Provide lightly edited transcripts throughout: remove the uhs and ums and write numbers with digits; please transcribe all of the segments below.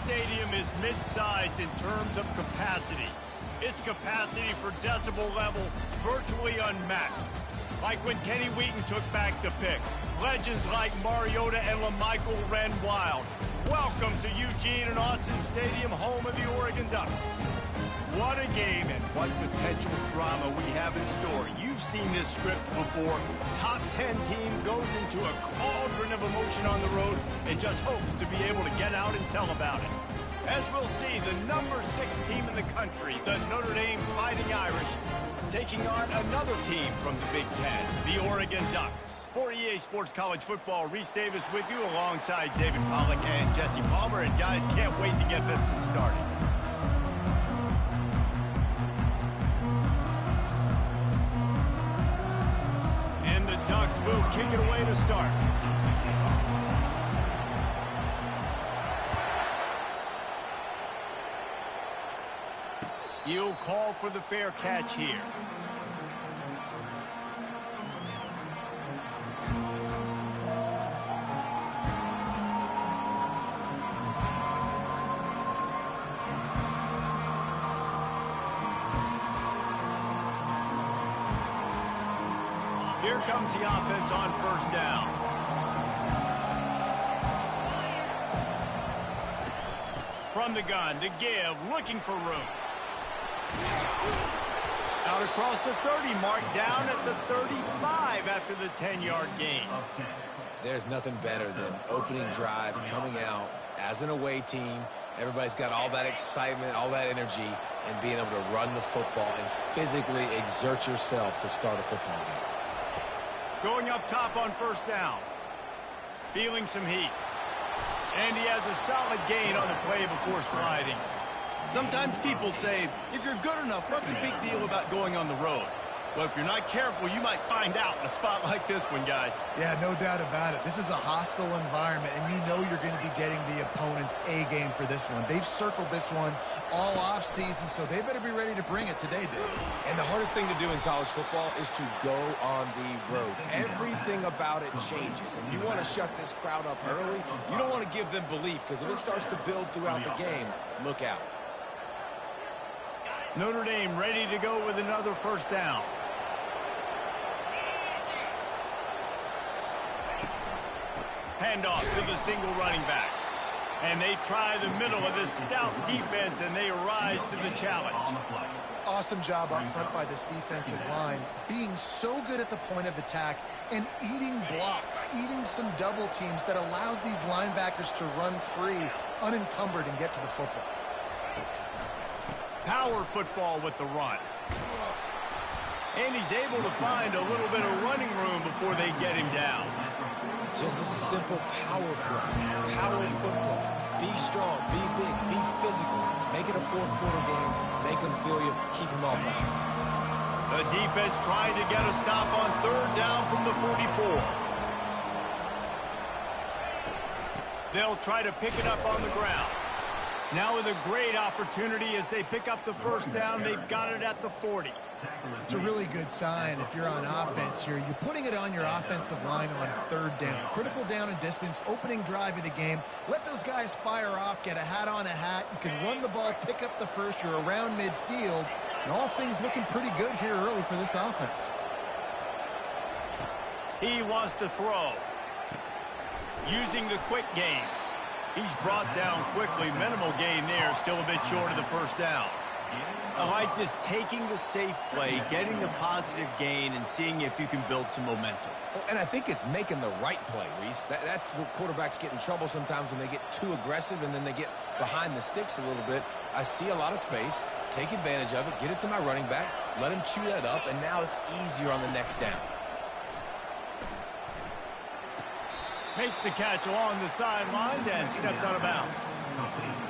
stadium is mid-sized in terms of capacity. Its capacity for decibel level virtually unmatched. Like when Kenny Wheaton took back the pick. Legends like Mariota and LaMichael ran wild. Welcome to Eugene and Autzen Stadium, home of the Oregon Ducks. What a game and what potential drama we have in store. You've seen this script before. Top 10 team goes into a cauldron of emotion on the road and just hopes to be able to get out and tell about it. As we'll see, the number 6 team in the country, the Notre Dame Fighting Irish, taking on another team from the Big Ten, the Oregon Ducks. For EA Sports College Football, Reese Davis with you alongside David Pollack and Jesse Palmer. And guys, can't wait to get this one started. And the Ducks will kick it away to start. He'll call for the fair catch here. Here comes the offense on first down. From the gun to give, looking for room. Out across the 30 mark, down at the 35 after the 10-yard gain. There's nothing better than opening drive, coming out as an away team. Everybody's got all that excitement, all that energy, and being able to run the football and physically exert yourself to start a football game. Going up top on first down. Feeling some heat. And he has a solid gain on the play before sliding. Sometimes people say, if you're good enough, what's the big deal about going on the road? Well, if you're not careful, you might find out in a spot like this one, guys. Yeah, no doubt about it. This is a hostile environment, and you know you're going to be getting the opponent's A-game for this one. They've circled this one all off-season, so they better be ready to bring it today, Dave. And the hardest thing to do in college football is to go on the road. Everything about it changes, and you want to shut this crowd up early. You don't want to give them belief, because if it starts to build throughout the game, look out. Notre Dame ready to go with another first down. Handoff to the single running back. And they try the middle of this stout defense, and they rise to the challenge. Awesome job up front by this defensive line, being so good at the point of attack and eating blocks, eating some double teams that allows these linebackers to run free, unencumbered, and get to the football. Power football with the run. And he's able to find a little bit of running room before they get him down. Just a simple power play. Power football. Be strong, be big, be physical. Make it a fourth-quarter game. Make them feel you. Keep them off balance. The defense trying to get a stop on third down from the 44. They'll try to pick it up on the ground. Now with a great opportunity as they pick up the first down. They've got it at the 40. It's a really good sign if you're on offense here. You're putting it on your offensive line on third down. Critical down and distance, opening drive of the game. Let those guys fire off, get a hat on a hat. You can run the ball, pick up the first. You're around midfield. And all things looking pretty good here early for this offense. He wants to throw. Using the quick game. He's brought down quickly. Minimal gain there. Still a bit short of the first down. I like this, taking the safe play, getting the positive gain, and seeing if you can build some momentum. Well, and I think it's making the right play, Reese. That's where quarterbacks get in trouble sometimes when they get too aggressive and then they get behind the sticks a little bit. I see a lot of space. Take advantage of it. Get it to my running back. Let him chew that up, and now it's easier on the next down. Makes the catch along the sidelines and steps out of bounds.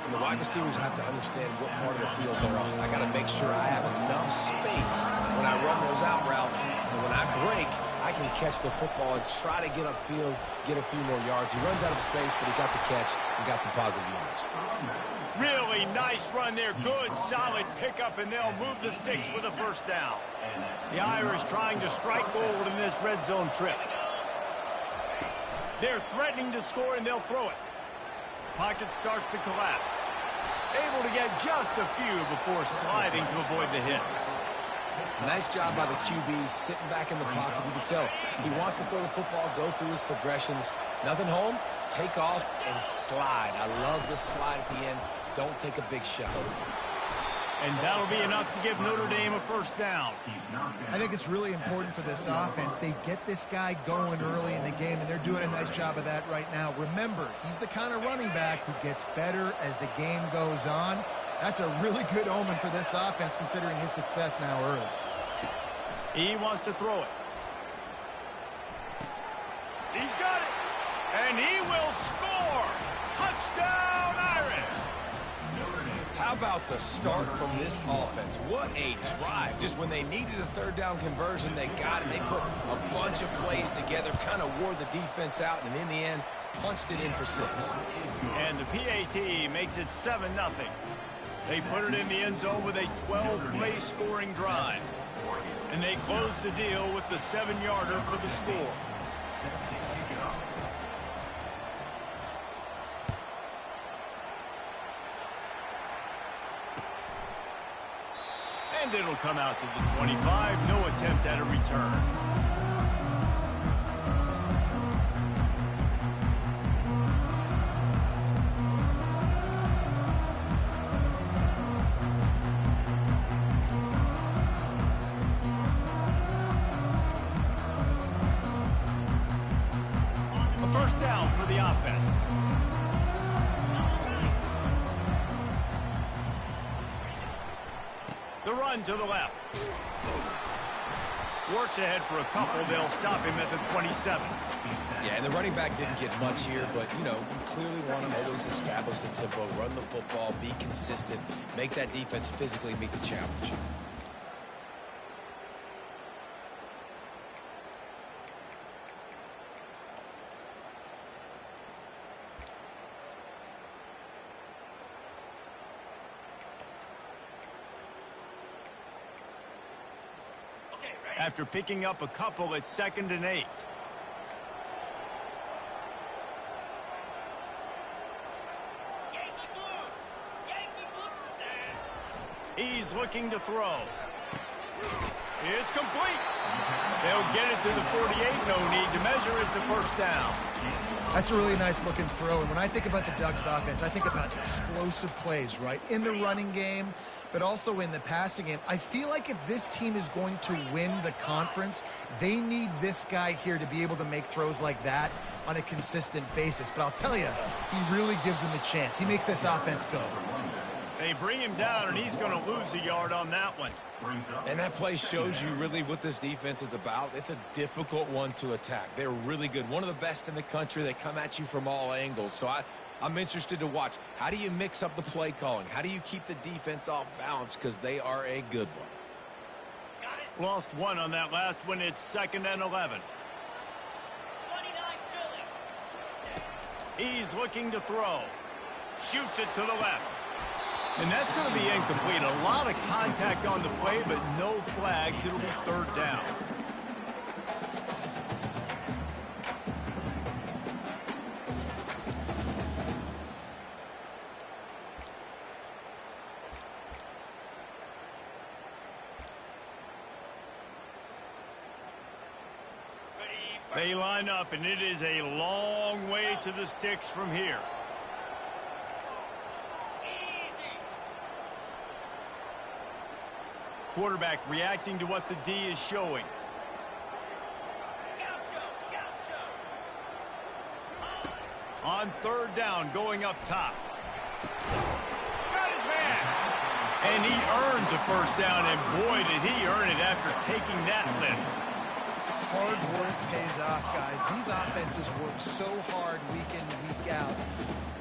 And the wide receivers have to understand what part of the field they're on. I got to make sure I have enough space when I run those out routes. And when I break, I can catch the football and try to get upfield, get a few more yards. He runs out of space, but he got the catch and got some positive yards. Really nice run there. Good, solid pickup, and they'll move the sticks with a first down. The Irish trying to strike gold in this red zone trip. They're threatening to score, and they'll throw it. Pocket starts to collapse. get just a few before sliding to avoid the hit. Nice job by the QB, sitting back in the pocket. You can tell he wants to throw the football, go through his progressions. Nothing home, take off and slide. I love the slide at the end. Don't take a big shot. And that'll be enough to give Notre Dame a first down. I think it's really important for this offense. They get this guy going early in the game, and they're doing a nice job of that right now. Remember, he's the kind of running back who gets better as the game goes on. That's a really good omen for this offense, considering his success now early. He wants to throw it. He's got it. And he will score. Touchdown, Irish. How about the start from this offense? What a drive. Just when they needed a third down conversion, they got it. They put a bunch of plays together, kind of wore the defense out, and in the end, punched it in for 6. And the PAT makes it 7-0. They put it in the end zone with a 12-play scoring drive. And they close the deal with the 7-yarder for the score. And it'll come out to the 25. No attempt at a return. A first down for the offense. The run to the left. Works ahead for a couple. They'll stop him at the 27. Yeah, and the running back didn't get much here, but, you know, you clearly want to always establish the tempo, run the football, be consistent, make that defense physically meet the challenge. After picking up a couple, it's 2nd and 8. He's looking to throw. It's complete. They'll get it to the 48. No need to measure. It's a first down. That's a really nice looking throw. And when I think about the Ducks offense, I think about explosive plays, right? In the running game, but also in the passing game. I feel like if this team is going to win the conference, they need this guy here to be able to make throws like that on a consistent basis. But I'll tell you, he really gives them a chance. He makes this offense go. They bring him down, and he's going to lose a yard on that one. And that play shows you really what this defense is about. It's a difficult one to attack. They're really good. One of the best in the country. They come at you from all angles. So I'm interested to watch. How do you mix up the play calling? How do you keep the defense off balance? Because they are a good one. Lost one on that last one. It's 2nd and 11. He's looking to throw. Shoots it to the left. And that's going to be incomplete. A lot of contact on the play, but no flags. It'll be 3rd down. They line up, and it is a long way to the sticks from here. Quarterback reacting to what the D is showing. On 3rd down, going up top. Got his man. And he earns a first down, and boy, did he earn it after taking that lift. Hard work pays off, guys. These offenses work so hard week in and week out,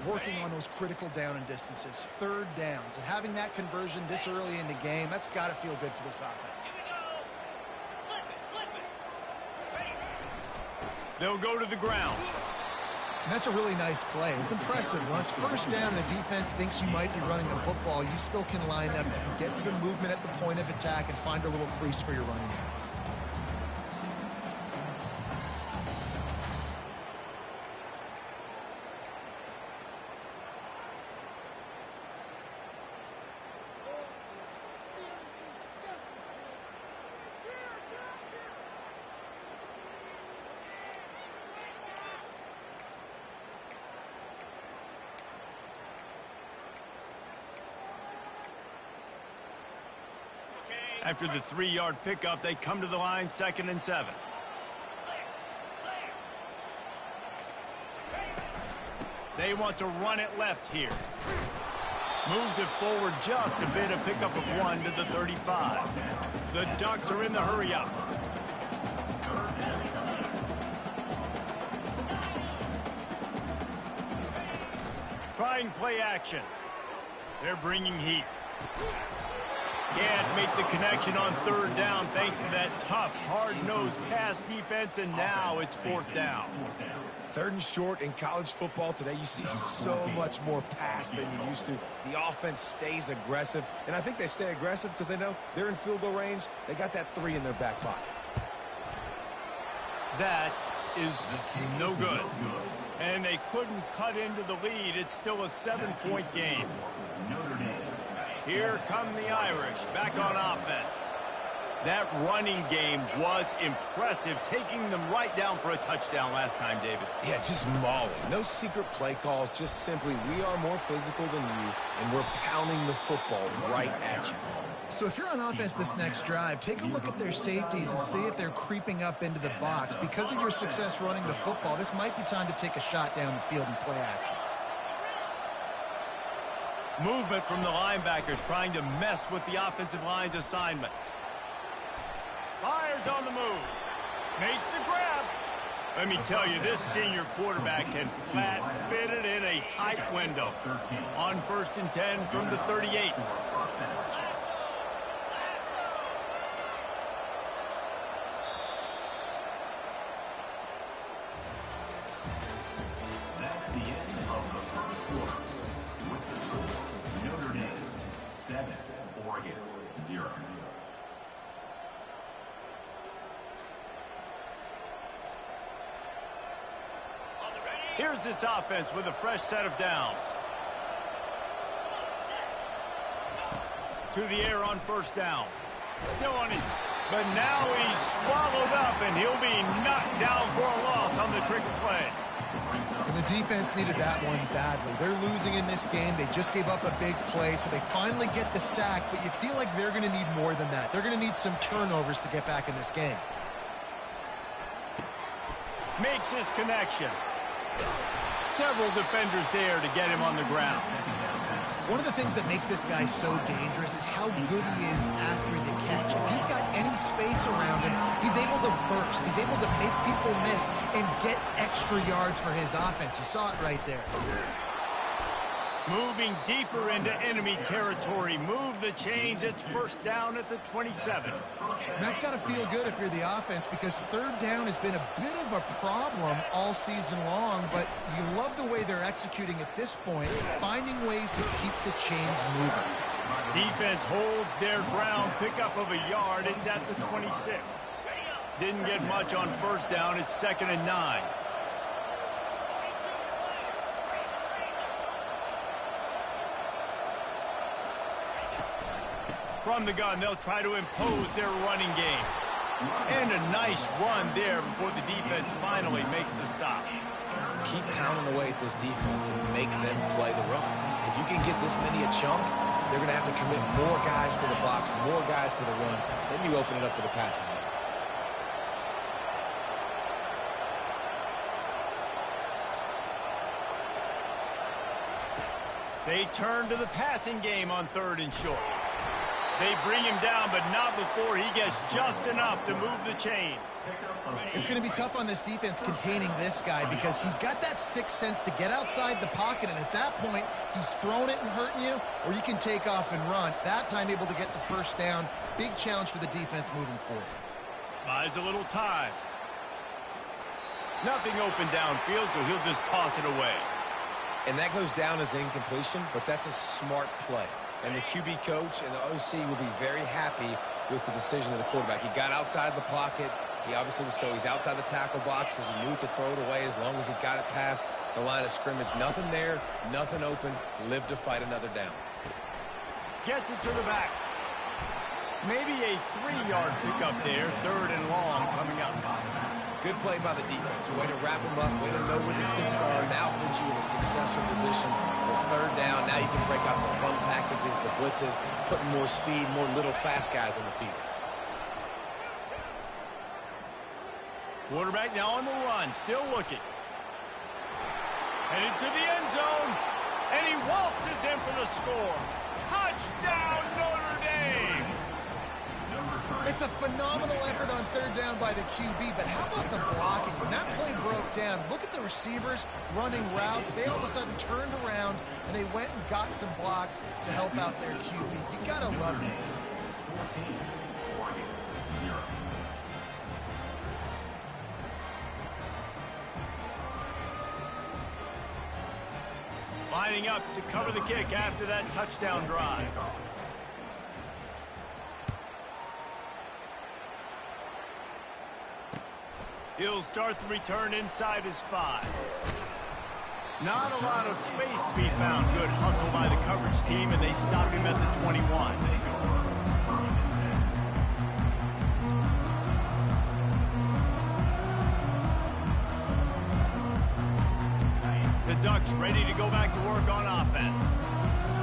working on those critical down and distances, 3rd downs, and having that conversion this early in the game, that's got to feel good for this offense. They'll go to the ground. And that's a really nice play. It's impressive. When it's 1st down and the defense thinks you might be running the football, you still can line up, get some movement at the point of attack, and find a little crease for your running back. After the 3-yard pickup, they come to the line 2nd and 7. They want to run it left here. Moves it forward just a bit, a pickup of 1 to the 35. The Ducks are in the hurry-up. Trying play action. They're bringing heat. Can't make the connection on 3rd down thanks to that tough, hard-nosed pass defense, and now it's 4th down. 3rd and short in college football today. You see so much more pass than you used to. The offense stays aggressive, and I think they stay aggressive because they know they're in field goal range. They got that 3 in their back pocket. That is no good. And they couldn't cut into the lead. It's still a 7-point game. Here come the Irish back on offense. That running game was impressive, taking them right down for a touchdown last time, David. Yeah, just mauling. No secret play calls, just simply we are more physical than you, and we're pounding the football right at you. So if you're on offense this next drive, take a look at their safeties and see if they're creeping up into the box. Because of your success running the football, this might be time to take a shot down the field and play action. Movement from the linebackers trying to mess with the offensive line's assignments. Fires on the move. Makes the grab. Let me tell you, this senior quarterback can flat fit it in a tight window. On 1st and 10 from the 38. That's the end of the 1st quarter. With the score, Notre Dame 7, Oregon 0. Here's this offense with a fresh set of downs. To the air on 1st down. Still on his... But now he's swallowed up, and he'll be knocked down for a loss on the trick play. And the defense needed that one badly. They're losing in this game. They just gave up a big play, so they finally get the sack, but you feel like they're going to need more than that. They're going to need some turnovers to get back in this game. Makes his connection. Several defenders there to get him on the ground. One of the things that makes this guy so dangerous is how good he is after the catch. If he's got any space around him, he's able to burst. He's able to make people miss and get extra yards for his offense. You saw it right there. Moving deeper into enemy territory. Move the chains. It's 1st down at the 27. And that's got to feel good if you're the offense, because 3rd down has been a bit of a problem all season long, but you love the way they're executing at this point, finding ways to keep the chains moving. Defense holds their ground. Pickup of a yard. It's at the 26. Didn't get much on 1st down. It's 2nd and 9. From the gun, they'll try to impose their running game. And a nice run there before the defense finally makes the stop. Keep pounding away at this defense and make them play the run. If you can get this many a chunk, they're going to have to commit more guys to the box, more guys to the run. Then you open it up for the passing game. They turn to the passing game on 3rd and short. They bring him down, but not before he gets just enough to move the chains. It's going to be tough on this defense containing this guy, because he's got that sixth sense to get outside the pocket, and at that point, he's throwing it and hurting you, or you can take off and run. That time able to get the 1st down. Big challenge for the defense moving forward. Buys a little time. Nothing open downfield, so he'll just toss it away. And that goes down as incompletion, but that's a smart play. And the QB coach and the OC will be very happy with the decision of the quarterback. He got outside the pocket. He obviously was he's outside the tackle boxes. He knew he could throw it away as long as he got it past the line of scrimmage. Nothing there, nothing open. Live to fight another down. Gets it to the back. Maybe a 3-yard pickup there. 3rd and long coming up. Good play by the defense. Way to wrap them up, way to know where the sticks are. Now puts you in a successful position for third down. Now you can break out the fun packages, the blitzes, putting more speed, more little fast guys on the field. Quarterback now on the run, still looking. Headed to the end zone, and he waltzes in for the score. Touchdown, Notre Dame! It's a phenomenal effort on third down by the QB, but how about the blocking? When that play broke down, look at the receivers running routes. They all of a sudden turned around, and they went and got some blocks to help out their QB. You got to love it. 14, Oregon, 0. Lining up to cover the kick after that touchdown drive. He'll start the return inside his 5. Not a lot of space to be found. Good hustle by the coverage team, and they stop him at the 21. The Ducks ready to go back to work on offense.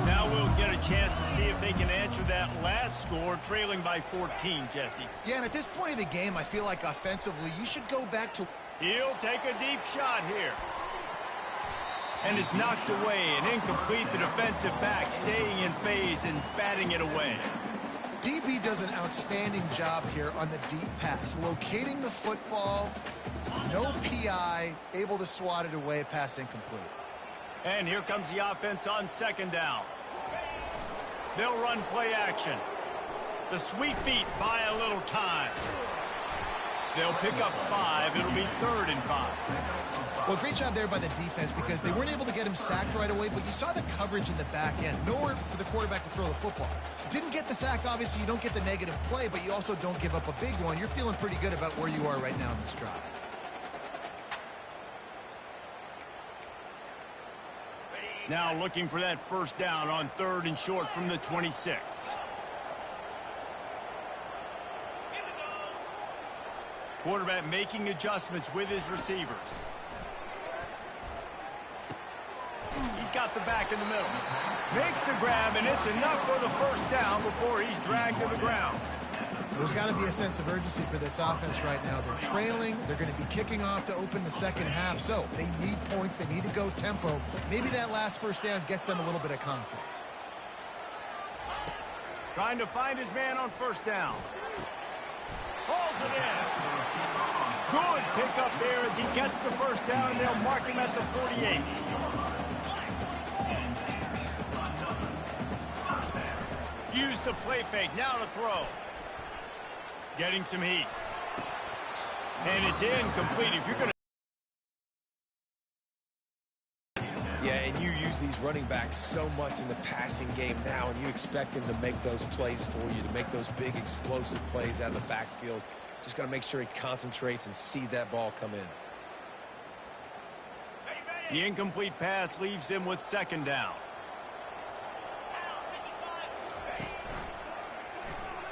Now we'll get a chance to see if they can answer that last score, trailing by 14, Jesse. Yeah, and at this point of the game, I feel like offensively, you should go back to... He'll take a deep shot here. And it's knocked away and incomplete. The defensive back staying in phase and batting it away. DB does an outstanding job here on the deep pass, locating the football, no PI, able to swat it away, pass incomplete. And here comes the offense on second down. They'll run play action. The sweet feet buy a little time. They'll pick up 5. It'll be 3rd and 5. Well, great job there by the defense because they weren't able to get him sacked right away, but you saw the coverage in the back end. Nowhere for the quarterback to throw the football. Didn't get the sack, obviously. You don't get the negative play, but you also don't give up a big one. You're feeling pretty good about where you are right now in this drive. Now looking for that first down on 3rd and short from the 26. Quarterback making adjustments with his receivers. He's got the back in the middle. Makes the grab, and it's enough for the first down before he's dragged to the ground. There's got to be a sense of urgency for this offense right now. They're trailing. They're going to be kicking off to open the second half. So they need points. They need to go tempo. Maybe that last first down gets them a little bit of confidence. Trying to find his man on first down. Hauls it in. Good pickup there as he gets the first down, and they'll mark him at the 48. Use the play fake. Now to throw. Getting some heat. And it's incomplete. If you're going to... Yeah, and you use these running backs so much in the passing game now, and you expect him to make those plays for you, to make those big explosive plays out of the backfield. Just got to make sure he concentrates and see that ball come in. The incomplete pass leaves him with second down.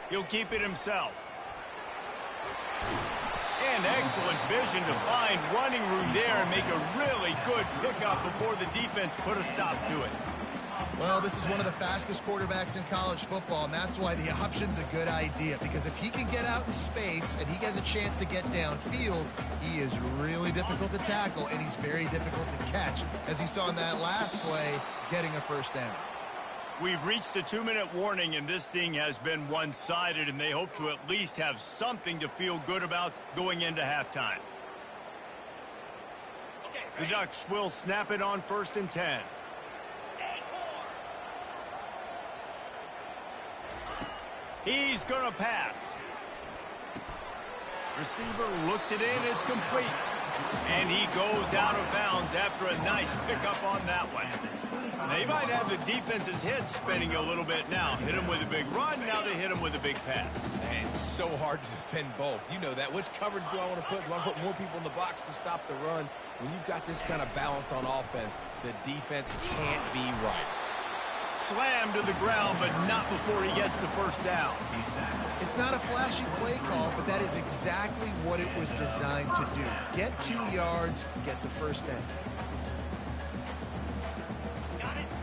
He'll keep it himself. And excellent vision to find running room there and make a really good pickup before the defense put a stop to it. Well, this is one of the fastest quarterbacks in college football, and that's why the option's a good idea, because if he can get out in space and he has a chance to get downfield, he is really difficult to tackle, and he's very difficult to catch, as you saw in that last play, getting a first down. We've reached the 2-minute warning, and this thing has been one-sided, and they hope to at least have something to feel good about going into halftime. The Ducks will snap it on 1st and 10. He's going to pass. Receiver looks it in. It's complete. And he goes out of bounds after a nice pickup on that one. They might have the defense's head spinning a little bit now. Hit him with a big run. Now they hit him with a big pass. Man, it's so hard to defend both. You know that. Which coverage do I want to put? Do I want to put more people in the box to stop the run? When you've got this kind of balance on offense, the defense can't be right. Slammed to the ground, but not before he gets the first down. It's not a flashy play call, but that is exactly what it was designed to do. Get 2 yards, get the first down.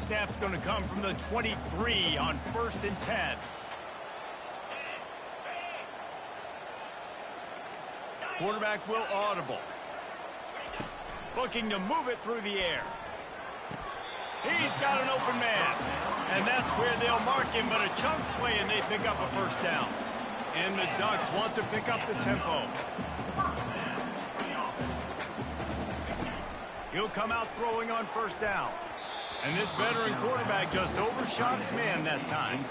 Snap's going to come from the 23 on 1st and 10. Quarterback will audible. Looking to move it through the air. He's got an open man. And that's where they'll mark him, but a chunk play and they pick up a first down. And the Ducks want to pick up the tempo. He'll come out throwing on 1st down. And this veteran quarterback just overshot his man that time.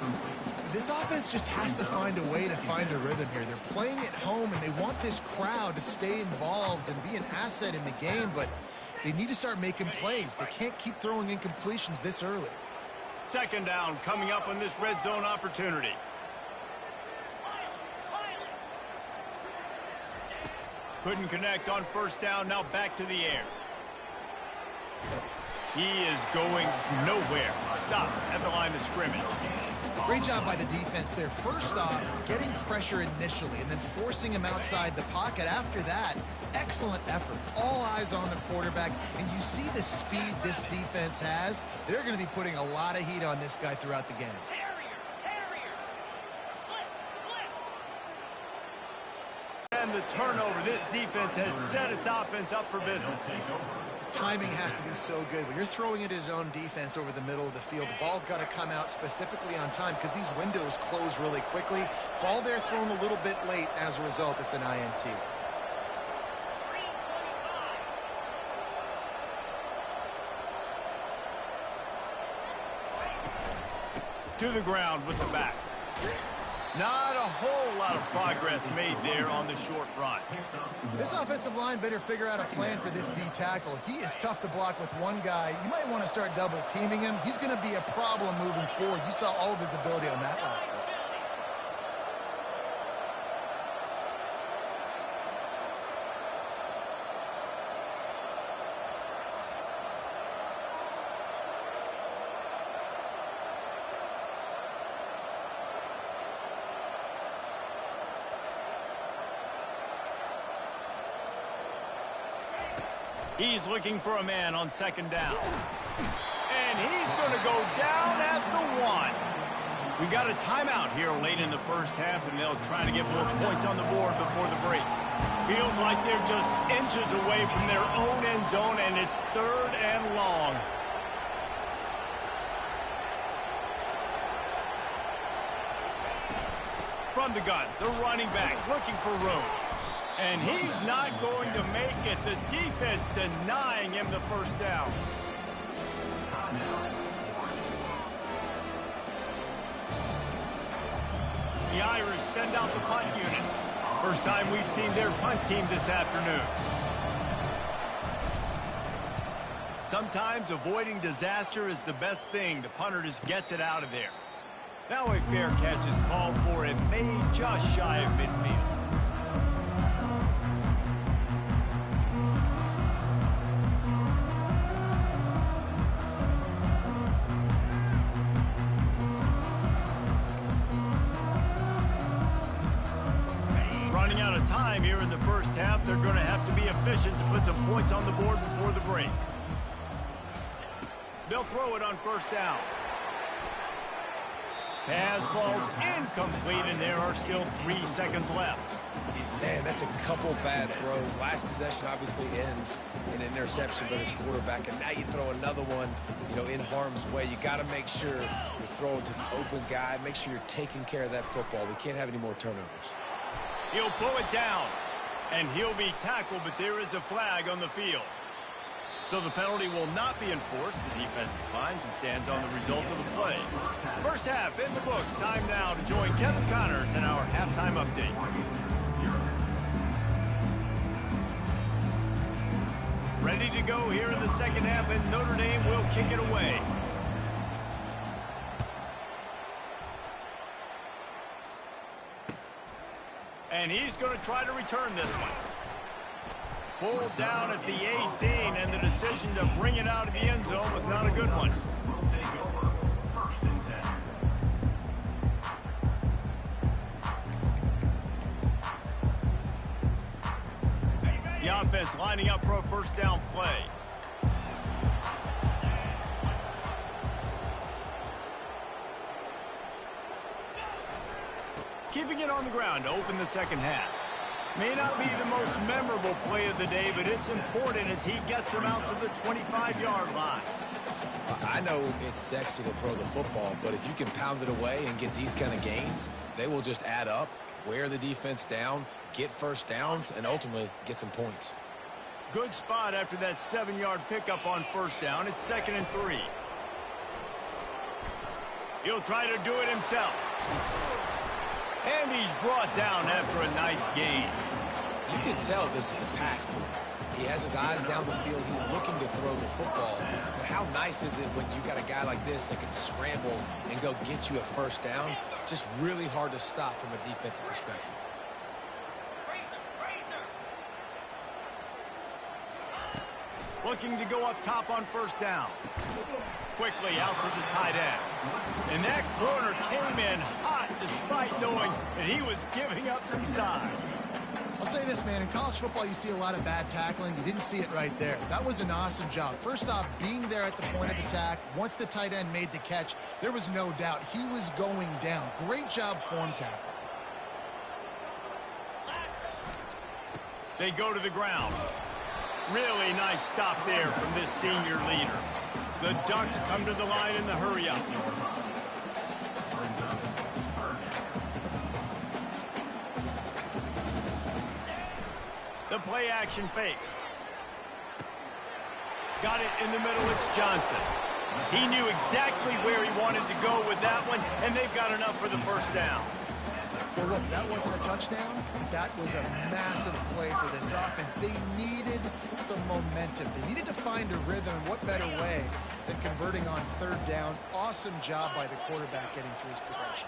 This offense just has to find a way to find a rhythm here. They're playing at home, and they want this crowd to stay involved and be an asset in the game, but they need to start making plays. They can't keep throwing incompletions this early. 2nd down coming up on this red zone opportunity. Couldn't connect on 1st down, now back to the air. He is going nowhere. Stop at the line of scrimmage. Great job by the defense there. First off, getting pressure initially and then forcing him outside the pocket. After that, excellent effort. All eyes on the quarterback, and you see the speed this defense has. They're going to be putting a lot of heat on this guy throughout the game. And the turnover. This defense has set its offense up for business. Timing has to be so good. When you're throwing at his own defense over the middle of the field, the ball's got to come out specifically on time because these windows close really quickly. Ball there thrown a little bit late. As a result, it's an INT. To the ground with the back. Not a whole lot of progress made there on the short run. This offensive line better figure out a plan for this D tackle. He is tough to block with one guy. You might want to start double teaming him. He's going to be a problem moving forward. You saw all of his ability on that last play. He's looking for a man on 2nd down. And he's going to go down at the 1. We got a timeout here late in the first half, and they'll try to get more points on the board before the break. Feels like they're just inches away from their own end zone, and it's 3rd and long. From the gun, the running back looking for room. And he's not going to make it. The defense denying him the first down. The Irish send out the punt unit. First time we've seen their punt team this afternoon. Sometimes avoiding disaster is the best thing. The punter just gets it out of there. Now a fair catch is called for. It may just shy of midfield. Running out of time here in the first half. They're going to have to be efficient to put some points on the board before the break. They'll throw it on 1st down. Pass falls incomplete, and there are still 3 seconds left. Man, that's a couple bad throws. Last possession obviously ends in an interception by this quarterback, and now you throw another one, in harm's way. You got to make sure you're throwing to the open guy. Make sure you're taking care of that football. We can't have any more turnovers. He'll pull it down, and he'll be tackled, but there is a flag on the field. So the penalty will not be enforced. The defense declines and stands on the result of the play. First half in the books. Time now to join Kevin Connors in our halftime update. Ready to go here in the second half, and Notre Dame will kick it away. And he's going to try to return this one. Pulled down at the 18, and the decision to bring it out of the end zone was not a good one. The offense lining up for a first down play. Keeping it on the ground to open the second half. May not be the most memorable play of the day, but it's important as he gets them out to the 25-yard line. I know it's sexy to throw the football, but if you can pound it away and get these kind of gains, they will just add up, wear the defense down, get first downs, and ultimately get some points. Good spot after that 7-yard pickup on first down. It's 2nd and 3. He'll try to do it himself. And he's brought down after a nice gain. You can tell this is a pass play. He has his eyes down the field. He's looking to throw the football. But how nice is it when you got a guy like this that can scramble and go get you a first down? Just really hard to stop from a defensive perspective. Looking to go up top on first down. Quickly out to the tight end. And that corner came in hot despite knowing that he was giving up some size. I'll say this, man. In college football, you see a lot of bad tackling. You didn't see it right there. That was an awesome job. First off, being there at the point of attack. Once the tight end made the catch, there was no doubt he was going down. Great job form tackle. They go to the ground. Really nice stop there from this senior leader. The Ducks come to the line in the hurry-up. The play-action fake. Got it in the middle. It's Johnson. He knew exactly where he wanted to go with that one, and they've got enough for the first down. Well, look, that wasn't a touchdown, but that was a massive play for this offense. They needed some momentum. They needed to find a rhythm. What better way than converting on third down? Awesome job by the quarterback getting through his progression.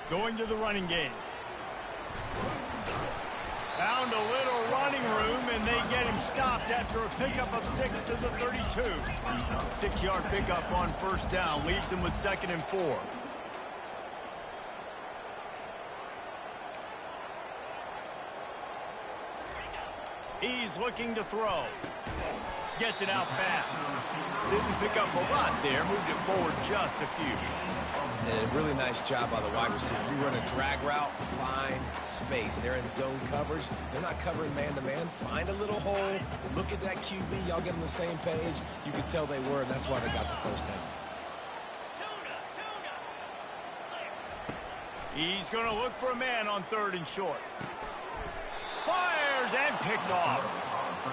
Going to the running game. Found a little running room, and they get him stopped after a pickup of 6 to the 32. 6-yard pickup on first down leaves him with 2nd and 4. He's looking to throw. Gets it out fast. Didn't pick up a lot there, moved it forward just a few. And a really nice job by the wide receiver. You run a drag route, find space. They're in zone coverage. They're not covering man-to-man. Find a little hole. Look at that QB. Y'all get on the same page. You can tell they were, and that's why they got the first down. He's going to look for a man on 3rd and short. Fires and picked off.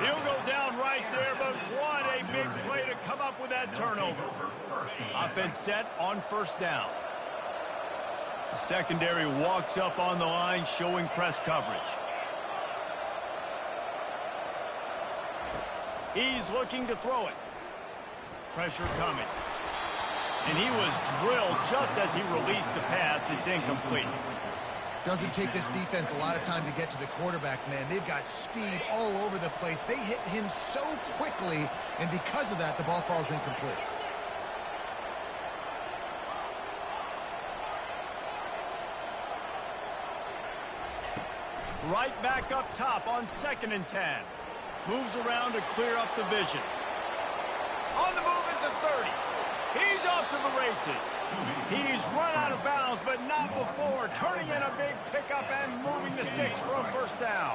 He'll go down right there, but what a big play to come up with that turnover. Offense set on first down. The secondary walks up on the line, showing press coverage. He's looking to throw it. Pressure coming. And he was drilled just as he released the pass. It's incomplete. Doesn't take this defense a lot of time to get to the quarterback, man. They've got speed all over the place. They hit him so quickly, and because of that, the ball falls incomplete. Right back up top on 2nd and 10. Moves around to clear up the vision. On the move at the 30. He's off to the races. He's run out of bounds, but not before turning in a big pickup and moving the sticks for a first down.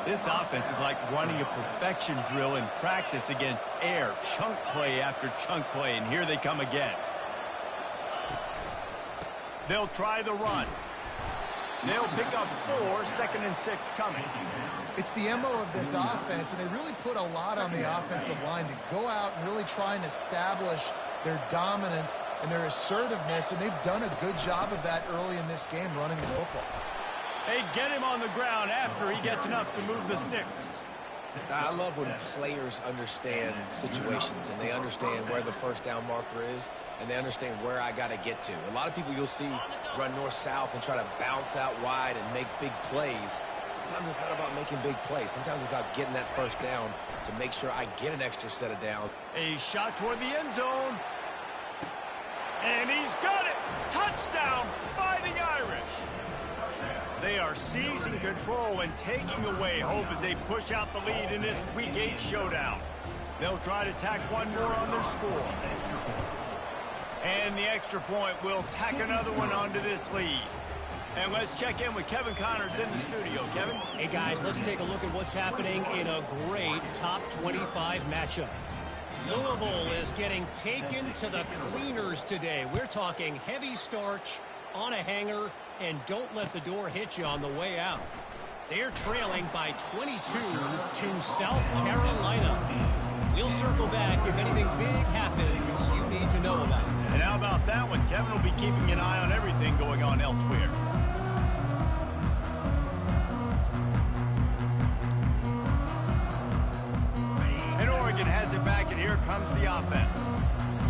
This offense is like running a perfection drill in practice against air. Chunk play after chunk play, and here they come again. They'll try the run. They'll pick up 4, 2nd and 6 coming. It's the MO of this offense, and they really put a lot on the offensive line to go out and really try and establish their dominance and their assertiveness, and they've done a good job of that early in this game running the football. They get him on the ground after he gets enough to move the sticks. I love when players understand situations and they understand where the first down marker is and they understand where I got to get to. A lot of people you'll see run north-south and try to bounce out wide and make big plays. Sometimes it's not about making big plays. Sometimes it's about getting that first down to make sure I get an extra set of down. A shot toward the end zone. And he's got it. Touchdown, Fighting Irish. They are seizing control and taking away hope as they push out the lead in this Week 8 showdown. They'll try to tack one more on their score. And the extra point will tack another one onto this lead. And let's check in with Kevin Connors in the studio. Kevin? Hey, guys, let's take a look at what's happening in a great top 25 matchup. Louisville is getting taken to the cleaners today. We're talking heavy starch on a hanger, and don't let the door hit you on the way out. They're trailing by 22 to South Carolina. We'll circle back if anything big happens you need to know about. And how about that one? Kevin will be keeping an eye on everything going on elsewhere. And Oregon has it back, and here comes the offense.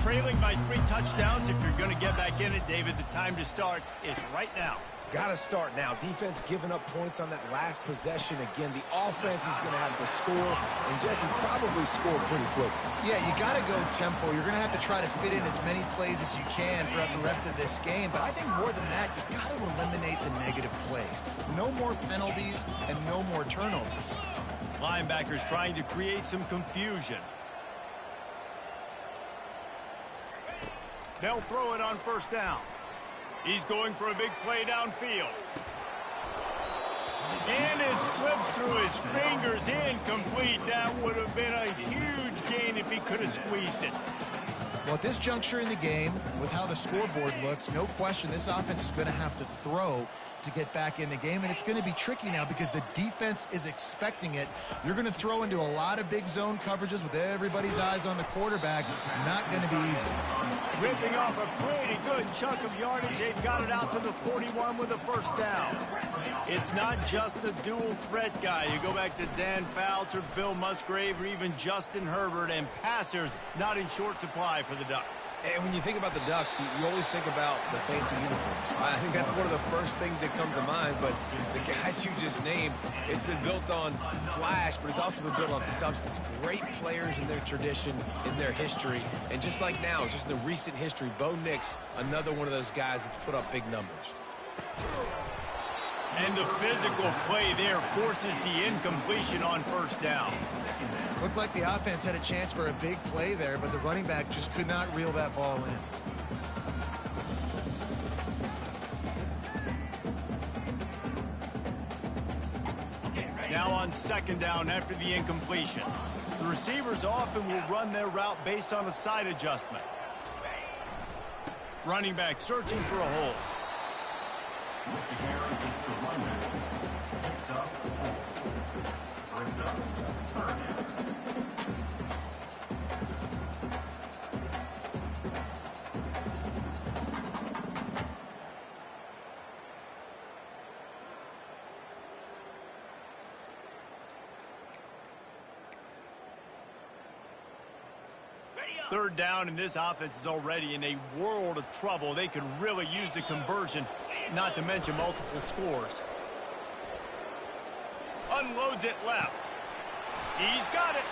Trailing by 3 touchdowns. If you're going to get back in it, David, the time to start is right now. Got to start now. Defense giving up points on that last possession. Again, the offense is going to have to score, and Jesse probably scored pretty quick. Yeah, you got to go tempo. You're going to have to try to fit in as many plays as you can throughout the rest of this game. But I think more than that, you got to eliminate the negative plays. No more penalties and no more turnovers. Linebackers trying to create some confusion. They'll throw it on first down. He's going for a big play downfield. And it slips through his fingers, incomplete. That would have been a huge gain if he could have squeezed it. Well, at this juncture in the game, with how the scoreboard looks, no question this offense is going to have to throw to get back in the game, and it's going to be tricky now because the defense is expecting it. You're going to throw into a lot of big zone coverages with everybody's eyes on the quarterback. Not going to be easy. Ripping off a pretty good chunk of yardage. They've got it out to the 41 with a first down. It's not just a dual threat guy. You go back to Dan Fouts or Bill Musgrave or even Justin Herbert, and passers not in short supply for the Ducks. And when you think about the Ducks, you always think about the fancy uniforms. I think that's one of the first things that come to mind, but the guys you just named, it's been built on flash, but it's also been built on substance. Great players in their tradition, in their history, and just like now, just in the recent history, Bo Nix, another one of those guys that's put up big numbers. And the physical play there forces the incompletion on first down. Looked like the offense had a chance for a big play there, but the running back just could not reel that ball in. Now on second down after the incompletion. The receivers often will run their route based on a side adjustment. Running back searching for a hole. Third down, and this offense is already in a world of trouble. They could really use a conversion, not to mention multiple scores. Unloads it left. He's got it.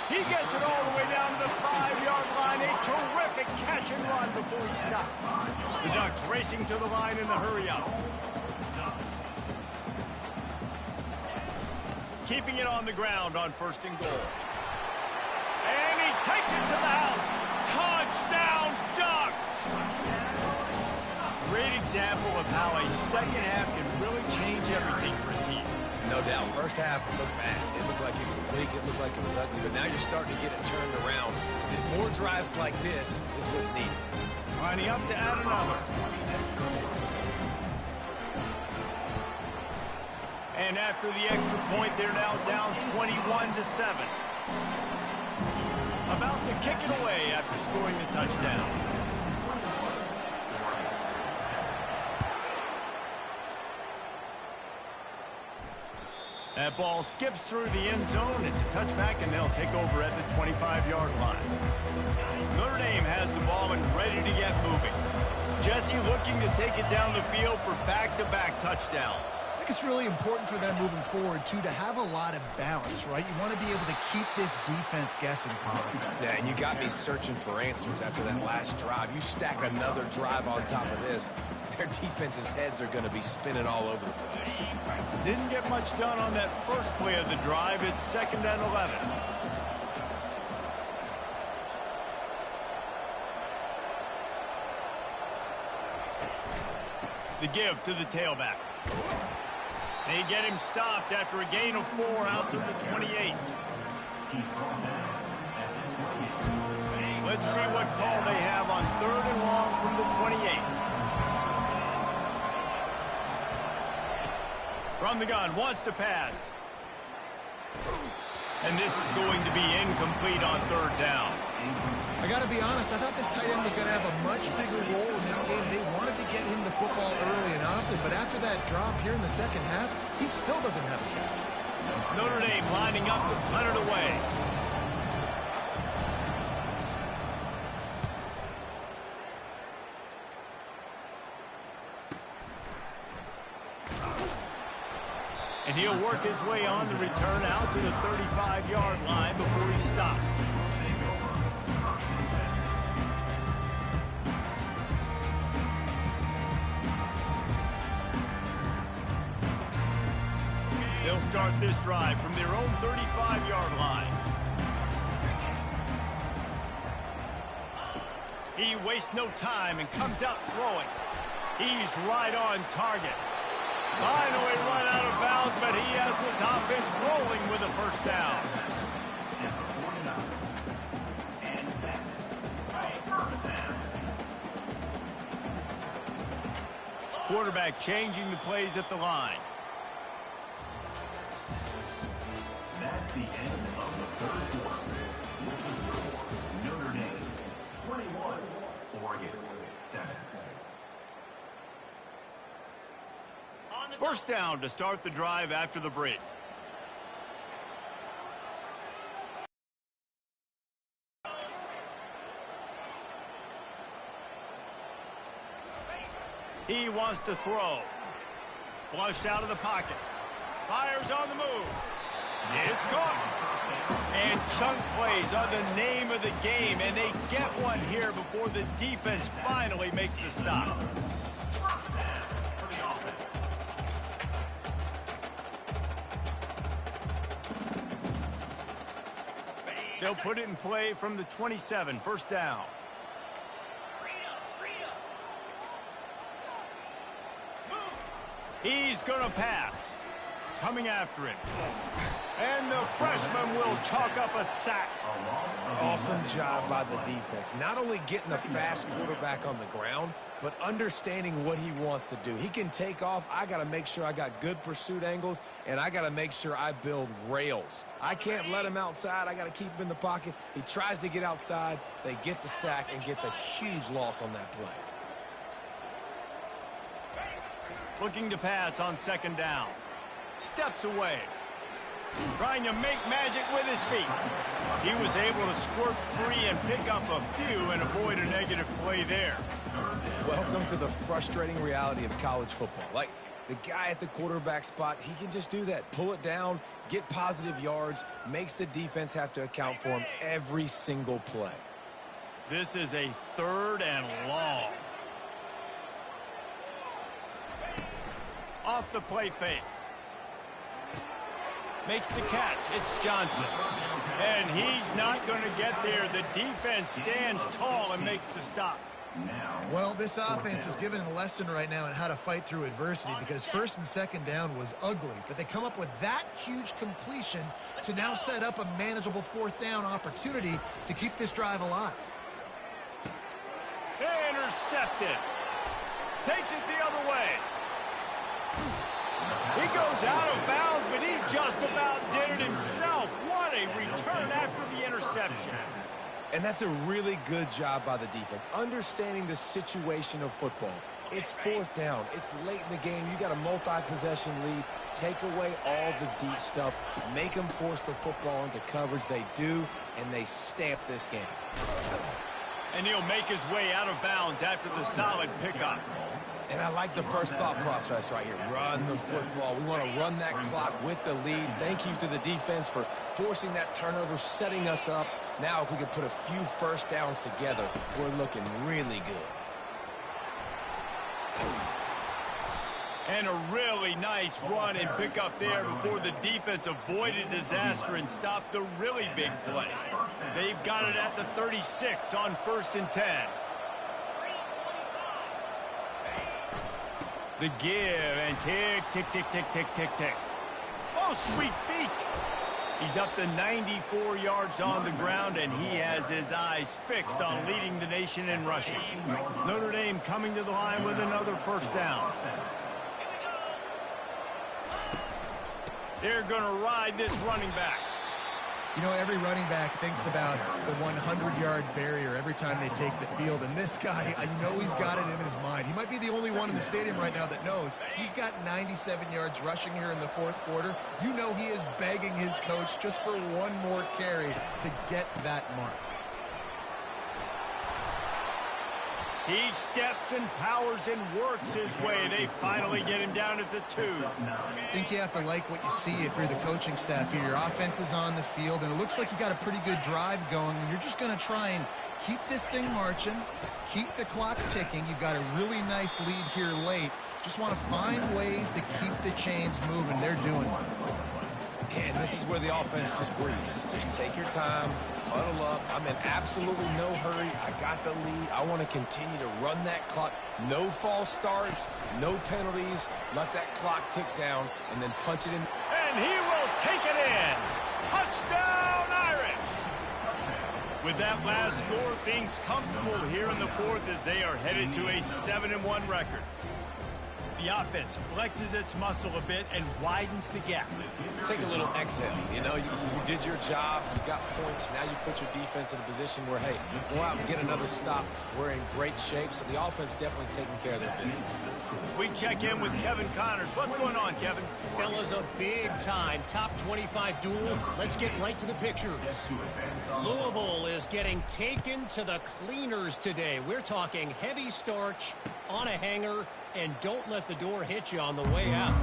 He gets it all the way down to the 5-yard line. A terrific catch and run before he stopped. The Ducks racing to the line in the hurry-up. Keeping it on the ground on first and goal. And he takes it to the house. Touchdown, Ducks! Great example of how a second half can really change everything for a team. No doubt. First half looked bad. It looked like it was bleak. It looked like it was ugly. But now you're starting to get it turned around. And more drives like this is what's needed. Lining up to add another. And after the extra point, they're now down 21-7. About to kick it away after scoring the touchdown. That ball skips through the end zone. It's a touchback, and they'll take over at the 25-yard line. Notre Dame has the ball and ready to get moving. Jesse looking to take it down the field for back-to-back touchdowns. They think it's really important for them moving forward, too, to have a lot of balance, right? You want to be able to keep this defense guessing, Pollard. Yeah, and you got me searching for answers after that last drive. You stack another drive on top of this, their defense's heads are going to be spinning all over the place. Didn't get much done on that first play of the drive. It's 2nd and 11. The give to the tailback. They get him stopped after a gain of 4 out to the 28. Let's see what call they have on 3rd and long from the 28. From the gun, wants to pass. And this is going to be incomplete on 3rd down. I got to be honest, I thought this tight end was going to have a much bigger role in this game. They wanted to get him the football early and often, but after that drop here in the second half, he still doesn't have a catch. Notre Dame lining up to punt it away. And he'll work his way on the return out to the 35-yard line before he stops. They'll start this drive from their own 35-yard line. He wastes no time and comes out throwing. He's right on target. Finally run out of bounds, but he has this offense rolling with a first down. Quarterback changing the plays at the line. That's the end of the 3rd quarter. With the score, Notre Dame 21, Oregon 7. First down to start the drive after the break. He wants to throw. Flushed out of the pocket. Fires on the move. It's caught. And chunk plays are the name of the game, and they get one here before the defense finally makes the stop. They'll put it in play from the 27, first down. He's going to pass. Coming after him. And the freshman will chalk up a sack. Awesome job by the defense. Not only getting the fast quarterback on the ground, but understanding what he wants to do. He can take off. I got to make sure I got good pursuit angles, and I got to make sure I build rails. I can't let him outside. I got to keep him in the pocket. He tries to get outside. They get the sack and get the huge loss on that play. Looking to pass on 2nd down. Steps away. Trying to make magic with his feet. He was able to squirt free and pick up a few and avoid a negative play there. Welcome to the frustrating reality of college football. Like, the guy at the quarterback spot, he can just do that. Pull it down, get positive yards, makes the defense have to account for him every single play. This is a 3rd and long. Off the play fake. Makes the catch. It's Johnson. And he's not going to get there. The defense stands tall and makes the stop. Well, this offense is given a lesson right now on how to fight through adversity, because 1st and 2nd down was ugly, but they come up with that huge completion to now set up a manageable 4th down opportunity to keep this drive alive. Intercepted. Takes it the other way. He goes out of bounds, but he just about did it himself. What a return after the interception. And that's a really good job by the defense, understanding the situation of football. It's 4th down. It's late in the game. You got a multi-possession lead. Take away all the deep stuff. Make them force the football into coverage. They do, and they stamp this game. And he'll make his way out of bounds after the solid pickup. And I like the first thought process right here. Run the football. We want to run that clock with the lead. Thank you to the defense for forcing that turnover, setting us up. Now, if we could put a few first downs together, we're looking really good. And a really nice run and pick up there before the defense avoided disaster and stopped the really big play. They've got it at the 36 on 1st and 10. The give and tick, tick, tick, tick, tick, tick, tick. Oh, sweet feet. He's up to 94 yards on the ground, and he has his eyes fixed on leading the nation in rushing. Notre Dame coming to the line with another first down. They're going to ride this running back. You know, every running back thinks about the 100-yard barrier every time they take the field. And this guy, I know he's got it in his mind. He might be the only one in the stadium right now that knows he's got 97 yards rushing here in the 4th quarter. You know he is begging his coach just for one more carry to get that mark. He steps and powers and works his way. They finally get him down at the 2. I think you have to like what you see if you're the coaching staff here. Your offense is on the field, and it looks like you got a pretty good drive going. And you're just going to try and keep this thing marching, keep the clock ticking. You've got a really nice lead here late. Just want to find ways to keep the chains moving. They're doing it. And this is where the offense just breathes. Just take your time, huddle up. I'm in absolutely no hurry. I got the lead. I want to continue to run that clock. No false starts, no penalties. Let that clock tick down and then punch it in. And he will take it in. Touchdown, Irish. With that last score, things comfortable here in the 4th as they are headed to a 7-1 record. The offense flexes its muscle a bit and widens the gap. Take a little exhale. You know, you did your job. You got points. Now you put your defense in a position where, hey, go out and get another stop. We're in great shape, so the offense definitely taking care of their business. We check in with Kevin Connors. What's going on, Kevin? Fellas, a big-time top 25 duel. Let's get right to the pictures. Louisville is getting taken to the cleaners today. We're talking heavy starch on a hanger, and don't let the door hit you on the way out.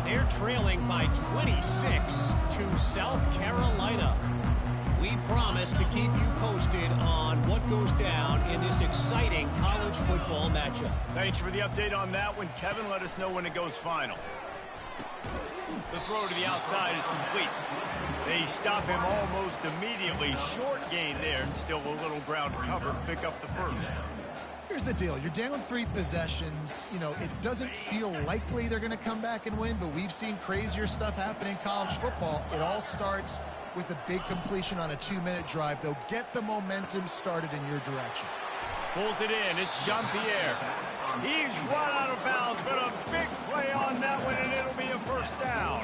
They're trailing by 26 to South Carolina. We promise to keep you posted on what goes down in this exciting college football matchup. Thanks for the update on that one, Kevin. Let us know when it goes final. The throw to the outside is complete. They stop him almost immediately. Short gain there, and still a little ground to cover to pick up the first. Here's the deal. You're down 3 possessions. You know, it doesn't feel likely they're going to come back and win, but we've seen crazier stuff happen in college football. It all starts with a big completion on a 2-minute drive. They'll get the momentum started in your direction. Pulls it in. It's Jean-Pierre. He's run out of bounds, but a big play on that one, and it'll be a first down.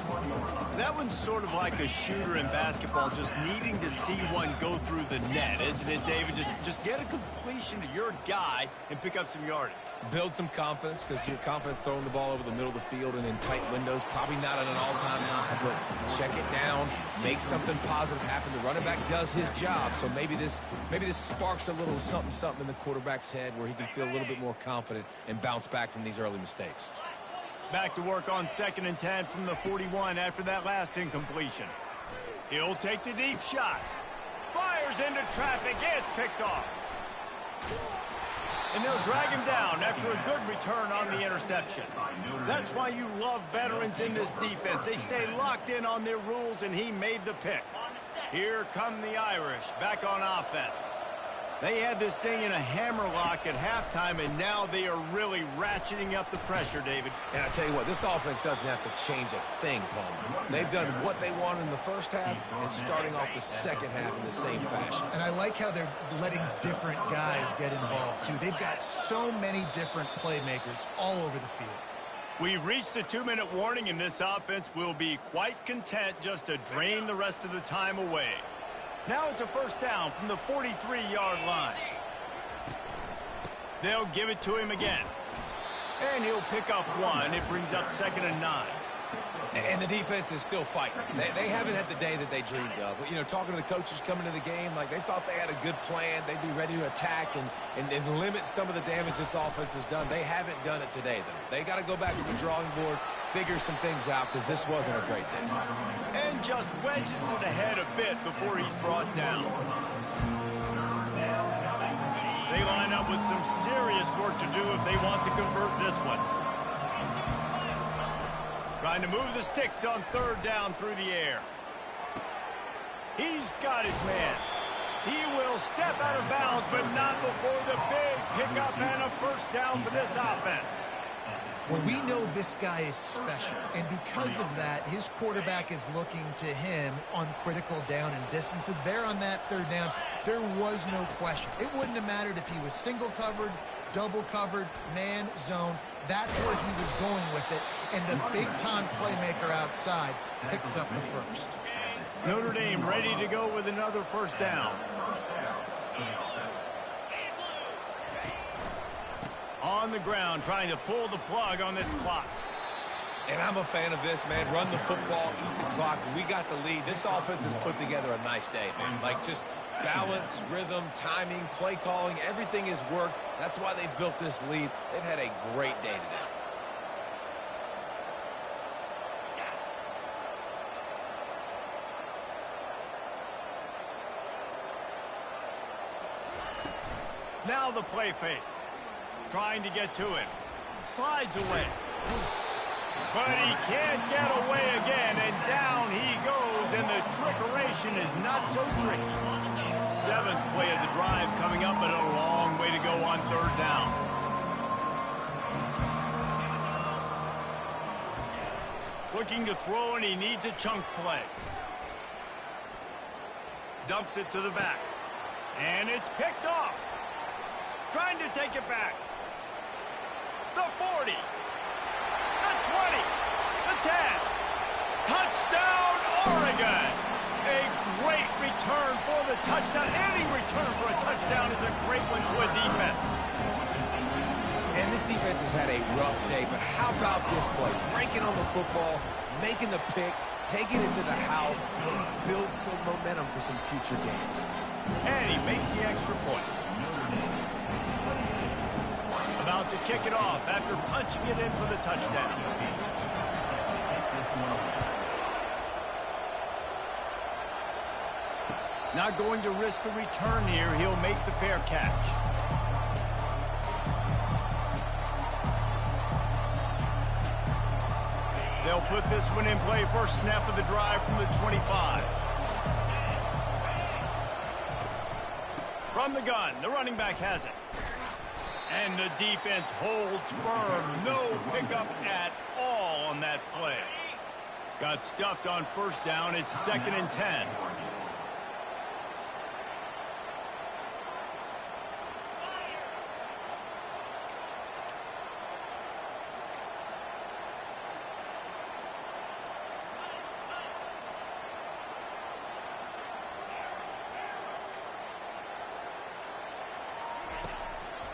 That one's sort of like a shooter in basketball, just needing to see one go through the net, isn't it, David? Just get a completion to your guy and pick up some yardage. Build some confidence, because your confidence throwing the ball over the middle of the field and in tight windows, probably not at an all-time high, but check it down, make something positive happen. The running back does his job, so maybe this sparks a little something in the quarterback's head where he can feel a little bit more confident and bounce back from these early mistakes. Back to work on 2nd and 10 from the 41 after that last incompletion. He'll take the deep shot. Fires into traffic. It's picked off. And they'll drag him down after a good return on the interception. That's why you love veterans in this defense. They stay locked in on their rules, and he made the pick. Here come the Irish back on offense. They had this thing in a hammerlock at halftime, and now they are really ratcheting up the pressure, David. And I tell you what, this offense doesn't have to change a thing, Palmer. They've done what they wanted in the first half and starting off the second half in the same fashion. And I like how they're letting different guys get involved, too. They've got so many different playmakers all over the field. We've reached the 2-minute warning, and this offense will be quite content just to drain the rest of the time away. Now it's a first down from the 43-yard line. They'll give it to him again. And he'll pick up one. It brings up 2nd and 9. And the defense is still fighting. They haven't had the day that they dreamed of. You know, talking to the coaches coming to the game, like they thought they had a good plan. They'd be ready to attack and limit some of the damage this offense has done. They haven't done it today, though. They got to go back to the drawing board, figure some things out, because this wasn't a great day. And just wedges it ahead a bit before he's brought down. They line up with some serious work to do if they want to convert this one. Trying to move the sticks on third down through the air. He's got his man. He will step out of bounds, but not before the big pickup and a first down for this offense. Well, we know this guy is special, and because of that, his quarterback is looking to him on critical down and distances. There on that third down, there was no question. It wouldn't have mattered if he was single covered, double covered, man, zone. That's where he was going with it, and the big-time playmaker outside picks up the first. Notre Dame ready to go with another first down. On the ground, trying to pull the plug on this clock. And I'm a fan of this, man. Run the football, eat the clock. We got the lead. This offense has put together a nice day, man. Like, just balance, rhythm, timing, play calling, everything has worked. That's why they've built this lead. They've had a great day today. Now the play fake. Trying to get to him. Slides away. But he can't get away again, and down he goes, and the trickeration is not so tricky. Seventh play of the drive coming up, but a long way to go on third down. Looking to throw, and he needs a chunk play. Dumps it to the back. And it's picked off. Trying to take it back. The 40. The 20. The 10. Touchdown, Oregon. A great return for the touchdown. Any return for a touchdown is a great one to a defense. And this defense has had a rough day, but how about this play? Breaking on the football, making the pick, taking it to the house, maybe build some momentum for some future games. And he makes the extra point. About to kick it off after punching it in for the touchdown. Not going to risk a return here. He'll make the fair catch. They'll put this one in play. First snap of the drive from the 25. From the gun, the running back has it. And the defense holds firm. No pickup at all on that play. Got stuffed on first down. It's 2nd and 10.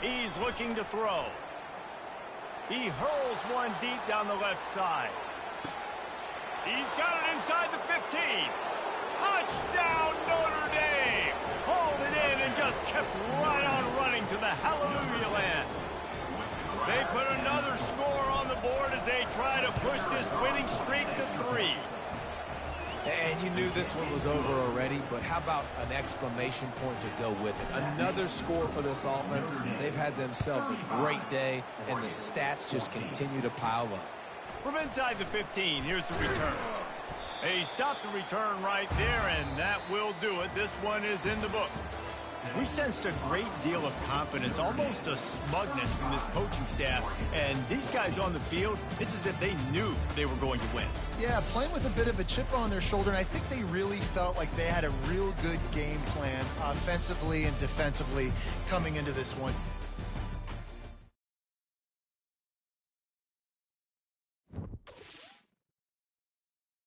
He's looking to throw. He hurls one deep down the left side. He's got it inside the 15. Touchdown, Notre Dame. Hauled it in and just kept right on running to the hallelujah land. They put another score on the board as they try to push this winning streak to 3. And you knew this one was over already, but how about an exclamation point to go with it? Another score for this offense. They've had themselves a great day, and the stats just continue to pile up. From inside the 15, here's the return. He stopped the return right there, and that will do it. This one is in the book. We sensed a great deal of confidence, almost a smugness from this coaching staff. And these guys on the field, it's as if they knew they were going to win. Yeah, playing with a bit of a chip on their shoulder, and I think they really felt like they had a real good game plan offensively and defensively coming into this one.